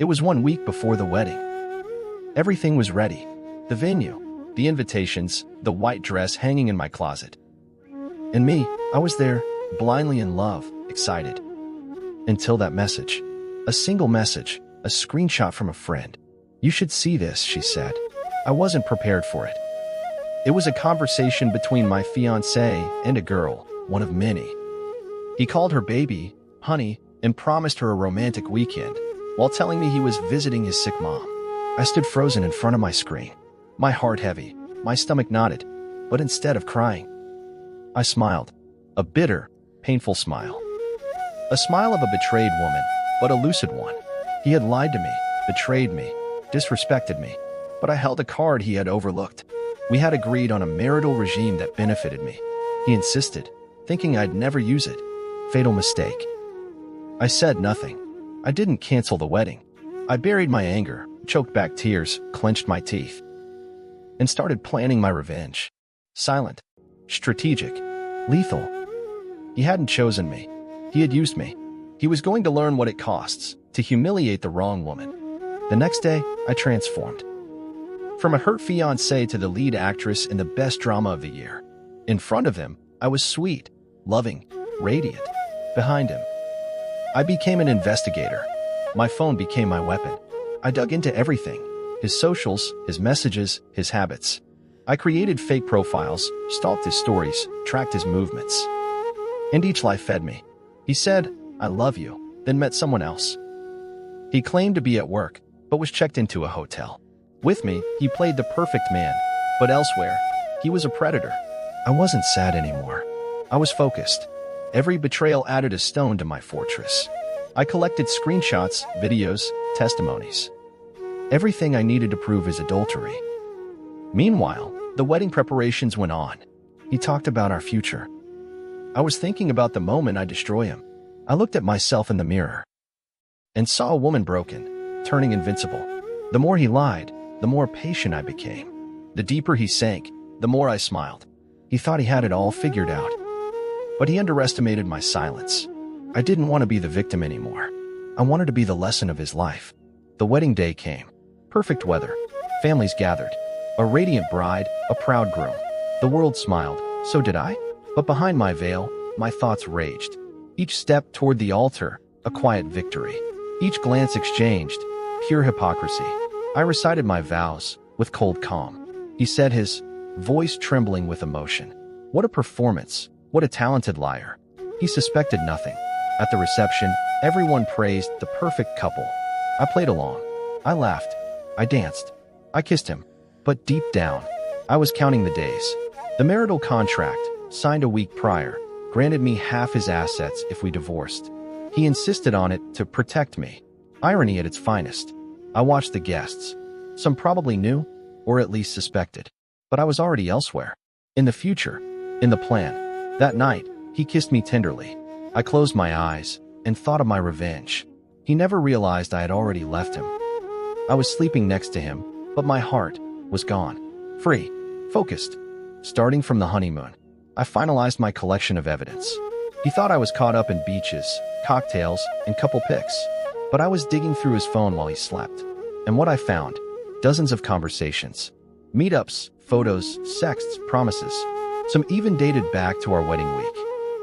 It was 1 week before the wedding. Everything was ready. The venue, the invitations, the white dress hanging in my closet. And me, I was there, blindly in love, excited. Until that message. A single message, a screenshot from a friend. "You should see this," she said. I wasn't prepared for it. It was a conversation between my fiancé and a girl, one of many. He called her baby, honey, and promised her a romantic weekend, while telling me he was visiting his sick mom. I stood frozen in front of my screen, my heart heavy, my stomach knotted, but instead of crying, I smiled. A bitter, painful smile. A smile of a betrayed woman, but a lucid one. He had lied to me, betrayed me, disrespected me, but I held a card he had overlooked. We had agreed on a marital regime that benefited me. He insisted, thinking I'd never use it. Fatal mistake. I said nothing. I didn't cancel the wedding. I buried my anger, choked back tears, clenched my teeth, and started planning my revenge. Silent, strategic, lethal. He hadn't chosen me. He had used me. He was going to learn what it costs to humiliate the wrong woman. The next day, I transformed. From a hurt fiancé to the lead actress in the best drama of the year. In front of him, I was sweet, loving, radiant. Behind him, I became an investigator. My phone became my weapon. I dug into everything. His socials, his messages, his habits. I created fake profiles, stalked his stories, tracked his movements. And each lie fed me. He said, "I love you," then met someone else. He claimed to be at work, but was checked into a hotel. With me, he played the perfect man, but elsewhere, he was a predator. I wasn't sad anymore. I was focused. Every betrayal added a stone to my fortress. I collected screenshots, videos, testimonies. Everything I needed to prove his adultery. Meanwhile, the wedding preparations went on. He talked about our future. I was thinking about the moment I destroy him. I looked at myself in the mirror and saw a woman broken, turning invincible. The more he lied, the more patient I became. The deeper he sank, the more I smiled. He thought he had it all figured out. But he underestimated my silence. I didn't want to be the victim anymore. I wanted to be the lesson of his life. The wedding day came. Perfect weather. Families gathered. A radiant bride, a proud groom. The world smiled. So did I. But behind my veil, my thoughts raged. Each step toward the altar, a quiet victory. Each glance exchanged, pure hypocrisy. I recited my vows with cold calm. He said, his voice trembling with emotion. What a performance. What a talented liar. He suspected nothing. At the reception, everyone praised the perfect couple. I played along. I laughed. I danced. I kissed him. But deep down, I was counting the days. The marital contract, signed a week prior, granted me half his assets if we divorced. He insisted on it to protect me. Irony at its finest. I watched the guests. Some probably knew, or at least suspected. But I was already elsewhere. In the future. In the plan. That night, he kissed me tenderly. I closed my eyes and thought of my revenge. He never realized I had already left him. I was sleeping next to him, but my heart was gone. Free. Focused. Starting from the honeymoon, I finalized my collection of evidence. He thought I was caught up in beaches, cocktails, and couple pics. But I was digging through his phone while he slept. And what I found? Dozens of conversations. Meetups, photos, sexts, promises. Some even dated back to our wedding week.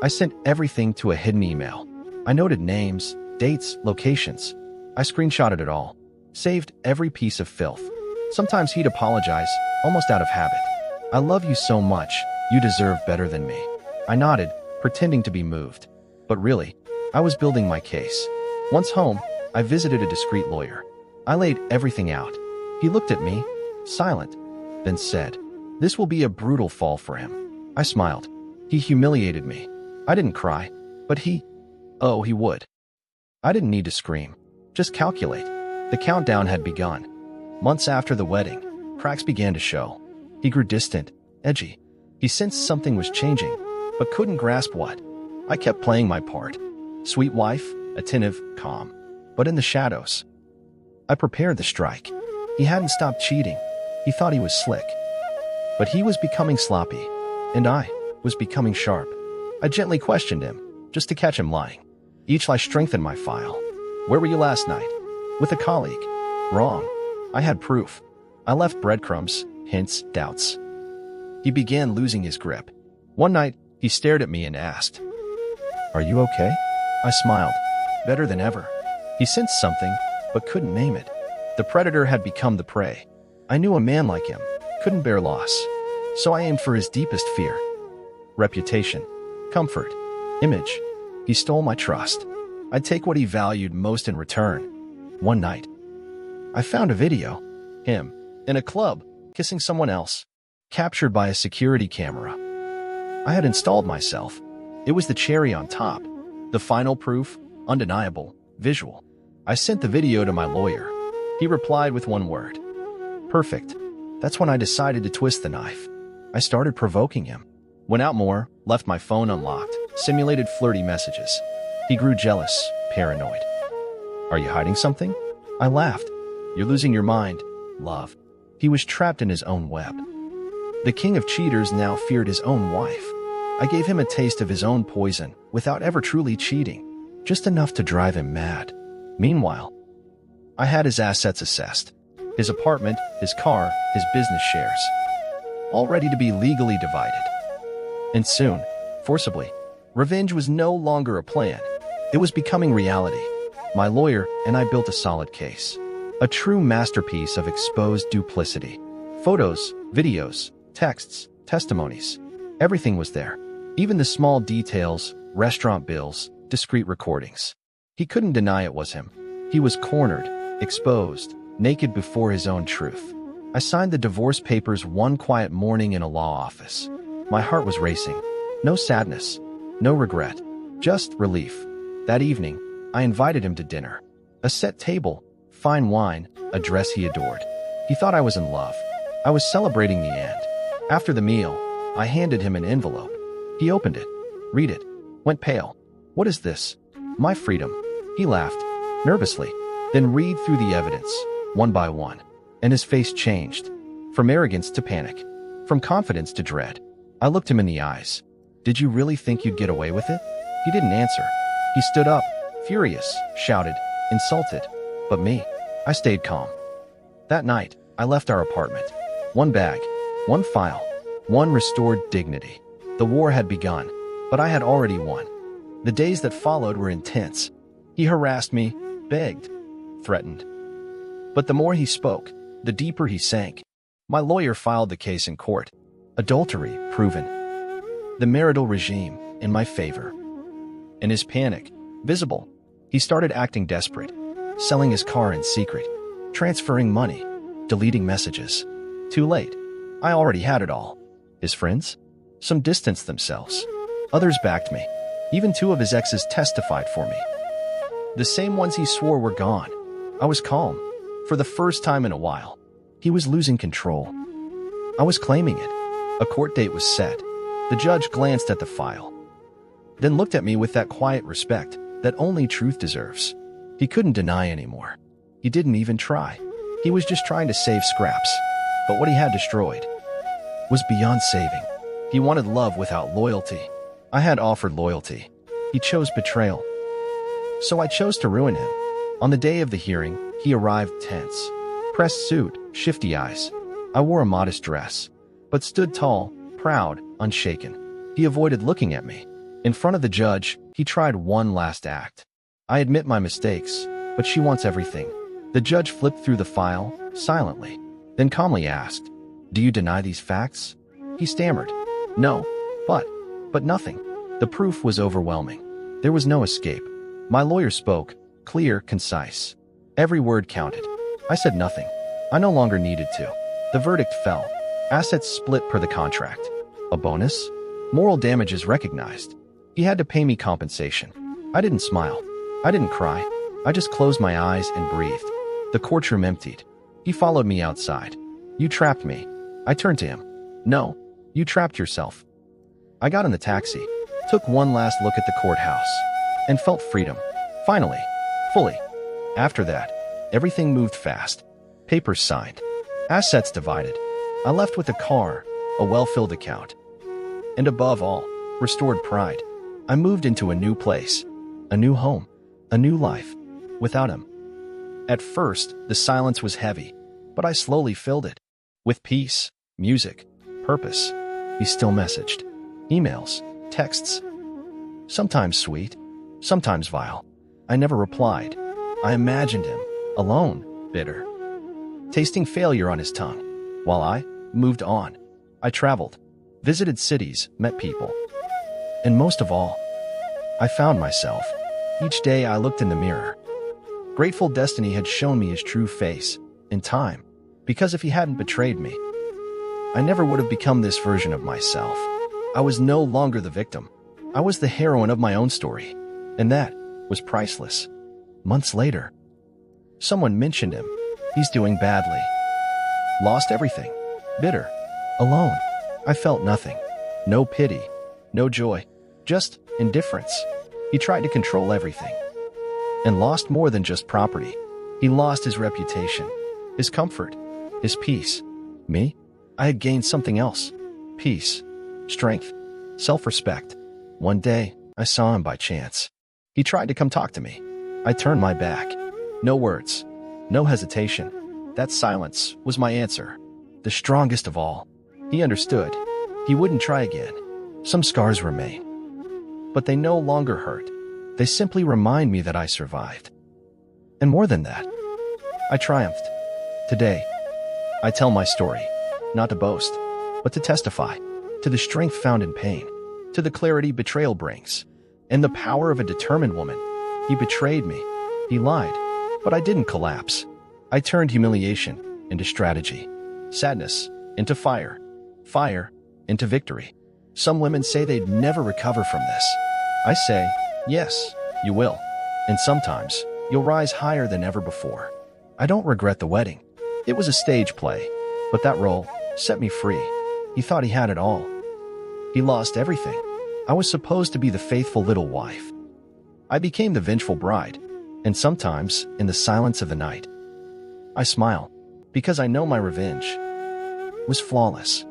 I sent everything to a hidden email. I noted names, dates, locations. I screenshotted it all. Saved every piece of filth. Sometimes he'd apologize, almost out of habit. "I love you so much, you deserve better than me." I nodded, pretending to be moved. But really, I was building my case. Once home, I visited a discreet lawyer. I laid everything out. He looked at me, silent, then said, "This will be a brutal fall for him." I smiled. He humiliated me. I didn't cry, but he would. I didn't need to scream, just calculate. The countdown had begun. Months after the wedding, cracks began to show. He grew distant, edgy. He sensed something was changing, but couldn't grasp what. I kept playing my part. Sweet wife, attentive, calm. But in the shadows, I prepared the strike. He hadn't stopped cheating. He thought he was slick. But he was becoming sloppy, and I was becoming sharp. I gently questioned him, just to catch him lying. Each lie strengthened my file. "Where were you last night?" With a colleague. Wrong. I had proof. I left breadcrumbs, hints, doubts. He began losing his grip. One night, he stared at me and asked, "Are you okay?" I smiled. Better than ever. He sensed something, but couldn't name it. The predator had become the prey. I knew a man like him couldn't bear loss, so I aimed for his deepest fear. Reputation, comfort, image. He stole my trust. I'd take what he valued most in return. One night, I found a video. Him, in a club, kissing someone else, captured by a security camera. I had installed myself. It was the cherry on top. The final proof, undeniable, visual. I sent the video to my lawyer. He replied with one word. Perfect. That's when I decided to twist the knife. I started provoking him. Went out more, left my phone unlocked, simulated flirty messages. He grew jealous, paranoid. Are you hiding something? I laughed. You're losing your mind, love. He was trapped in his own web. The king of cheaters now feared his own wife. I gave him a taste of his own poison without ever truly cheating, just enough to drive him mad. Meanwhile, I had his assets assessed. His apartment, his car, his business shares. All ready to be legally divided. And soon, forcibly, revenge was no longer a plan. It was becoming reality. My lawyer and I built a solid case. A true masterpiece of exposed duplicity. Photos, videos, texts, testimonies. Everything was there. Even the small details, restaurant bills, discreet recordings. He couldn't deny it was him. He was cornered, exposed, naked before his own truth. I signed the divorce papers one quiet morning in a law office. My heart was racing. No sadness, no regret, just relief. That evening, I invited him to dinner. A set table, fine wine, a dress he adored. He thought I was in love. I was celebrating the end. After the meal, I handed him an envelope. He opened it, read it, went pale. What is this? My freedom. He laughed, nervously, then read through the evidence, one by one. And his face changed, from arrogance to panic, from confidence to dread. I looked him in the eyes. Did you really think you'd get away with it? He didn't answer. He stood up, furious, shouted, insulted. But me, I stayed calm. That night, I left our apartment. One bag, one file, one restored dignity. The war had begun, but I had already won. The days that followed were intense. He harassed me, begged, threatened. But the more he spoke, the deeper he sank. My lawyer filed the case in court. Adultery proven. The marital regime in my favor. In his panic, visible, he started acting desperate, selling his car in secret, transferring money, deleting messages. Too late. I already had it all. His friends? Some distanced themselves. Others backed me. Even 2 of his exes testified for me. The same ones he swore were gone. I was calm. For the first time in a while, he was losing control. I was claiming it. A court date was set. The judge glanced at the file, then looked at me with that quiet respect that only truth deserves. He couldn't deny anymore. He didn't even try. He was just trying to save scraps. But what he had destroyed was beyond saving. He wanted love without loyalty. I had offered loyalty. He chose betrayal. So I chose to ruin him. On the day of the hearing, he arrived tense. Pressed suit, shifty eyes. I wore a modest dress, but stood tall, proud, unshaken. He avoided looking at me. In front of the judge, he tried one last act. I admit my mistakes, but she wants everything. The judge flipped through the file, silently, then calmly asked, "Do you deny these facts?" He stammered, "No, but nothing." The proof was overwhelming. There was no escape. My lawyer spoke, clear, concise. Every word counted. I said nothing. I no longer needed to. The verdict fell. Assets split per the contract. A bonus? Moral damages recognized. He had to pay me compensation. I didn't smile. I didn't cry. I just closed my eyes and breathed. The courtroom emptied. He followed me outside. "You trapped me." I turned to him. "No, you trapped yourself." I got in the taxi, took one last look at the courthouse, and felt freedom. Finally, fully. After that, everything moved fast. Papers signed. Assets divided. I left with a car, a well-filled account. And above all, restored pride. I moved into a new place, a new home, a new life. Without him, At first, the silence was heavy, but I slowly filled it. With peace, music, purpose. He still messaged. Emails, texts. Sometimes sweet, sometimes vile. I never replied. I imagined him, alone, bitter, tasting failure on his tongue, while I moved on. I traveled, visited cities, met people. And most of all, I found myself. Each day I looked in the mirror. Grateful destiny had shown me his true face, in time, because if he hadn't betrayed me, I never would have become this version of myself. I was no longer the victim. I was the heroine of my own story, and that was priceless. Months later, someone mentioned him. He's doing badly. Lost everything. Bitter. Alone. I felt nothing. No pity. No joy. Just indifference. He tried to control everything. And lost more than just property. He lost his reputation, his comfort, his peace. Me? I had gained something else. Peace. Strength. Self-respect. One day, I saw him by chance. He tried to come talk to me. I turned my back. No words. No hesitation. That silence was my answer. The strongest of all. He understood. He wouldn't try again. Some scars remain. But they no longer hurt. They simply remind me that I survived. And more than that, I triumphed. Today, I tell my story, not to boast, but to testify, to the strength found in pain, to the clarity betrayal brings, and the power of a determined woman. He betrayed me. He lied. But I didn't collapse. I turned humiliation into strategy, sadness into fire, fire into victory. Some women say they'd never recover from this. I say, yes, you will. And sometimes, you'll rise higher than ever before. I don't regret the wedding. It was a stage play, but that role set me free. He thought he had it all. He lost everything. I was supposed to be the faithful little wife. I became the vengeful bride, and sometimes, in the silence of the night, I smile, because I know my revenge was flawless.